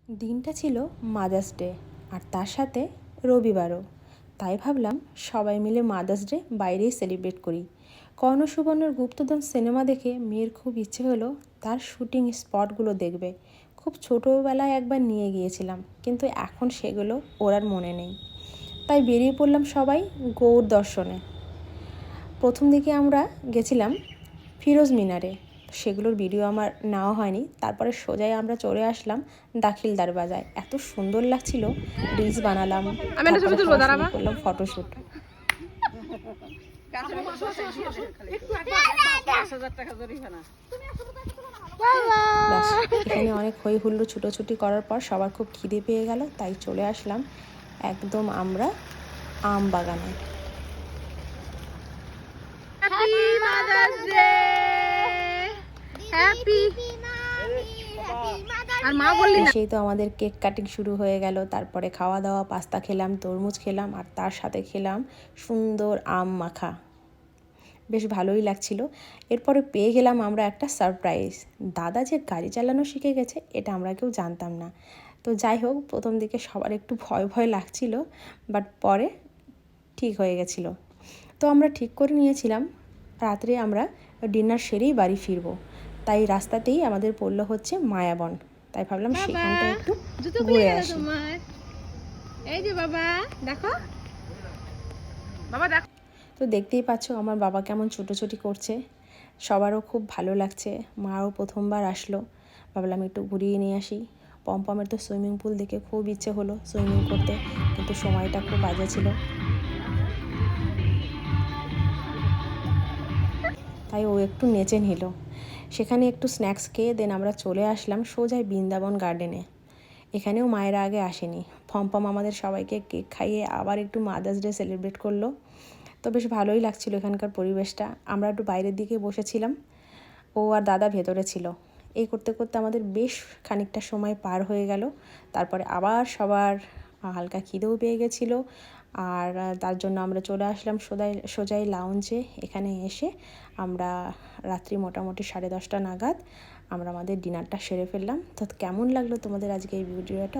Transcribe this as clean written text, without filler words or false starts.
দিনটা ছিল mother's day আর তার সাথে রবিবারও। তাই ভাবলাম সবাই মিলে মাদার্স ডে বাইরেই সেলিব্রেট করি। কর্ণ সুবর্ণর গুপ্তধন সিনেমা দেখে মেয়ের খুব ইচ্ছে হলো তার শুটিং স্পটগুলো দেখবে। খুব ছোটোবেলায় একবার নিয়ে গিয়েছিলাম, কিন্তু এখন সেগুলো ওর আর মনে নেই। তাই বেরিয়ে পড়লাম সবাই গৌর দর্শনে। প্রথম দিকে আমরা গেছিলাম ফিরোজ মিনারে, সেগুলোর ভিডিও আমার নেওয়া হয়নি। তারপরে সোজাই আমরা চলে আসলাম দাখিল দরবাজায়। এত সুন্দর লাগছিল, রিলস বানালাম, করলাম ফটোশ্যুট। এখানে অনেক হই হুল্লো ছুটোছুটি করার পর সবার খুব খিদে পেয়ে গেল, তাই চলে আসলাম একদম আমরা আম বাগানে। সেই তো আমাদের কেক কাটিং শুরু হয়ে গেল। তারপরে খাওয়া দাওয়া, পাস্তা খেলাম, তরমুজ খেলাম, আর তার সাথে খেলাম সুন্দর আম মাখা। বেশ ভালোই লাগছিল। এরপরে পেয়ে গেলাম আমরা একটা সারপ্রাইজ। দাদা যে গাড়ি চালানো শিখে গেছে এটা আমরা কেউ জানতাম না। তো যাই হোক, প্রথম দিকে সবার একটু ভয় ভয় লাগছিল, বাট পরে ঠিক হয়ে গেছিলো। তো আমরা ঠিক করে নিয়েছিলাম রাত্রে আমরা ডিনার সেরেই বাড়ি ফিরবো। তাই রাস্তাতেই আমাদের পড়লো হচ্ছে মায়াবন। তাই ভাবলাম সেখানটা একটু ঘুরে আসি। এই যে বাবা দেখো, বাবা দেখো। তো দেখতেই পাচ্ছ আমার বাবা কেমন ছুটোছুটি করছে। সবারও খুব ভালো লাগছে। মাও প্রথমবার আসলো, ভাবলাম একটু ঘুরিয়ে নিয়ে আসি। পমপমের তো সুইমিং পুল দেখে খুব ইচ্ছে হলো সুইমিং করতে, কিন্তু সময়টা খুব বাজে ছিল, তাই ও একটু নেচে নিল। সেখানে একটু স্ন্যাক্স খেয়ে দেন আমরা চলে আসলাম সোজাই বৃন্দাবন গার্ডেনে। এখানেও মায়েরা আগে আসেনি। পমপম আমাদের সবাইকে কেক খাইয়ে আবার একটু মাদার্স ডে সেলিব্রেট করলো। তো বেশ ভালোই লাগছিল এখানকার পরিবেশটা। আমরা একটু বাইরের দিকে বসেছিলাম, ও আর দাদা ভেতরে ছিল। এই করতে করতে আমাদের বেশ খানিকটা সময় পার হয়ে গেল। তারপরে আবার সবার হালকা খিদেও পেয়ে গেছিলো, আর তার জন্য আমরা চলে আসলাম সোজাই লাউঞ্জে। এখানে এসে আমরা রাত্রি মোটামুটি 10:30 নাগাদ আমরা আমাদের ডিনারটা সেরে ফেললাম। তো কেমন লাগলো তোমাদের আজকে এই ভিডিওটা?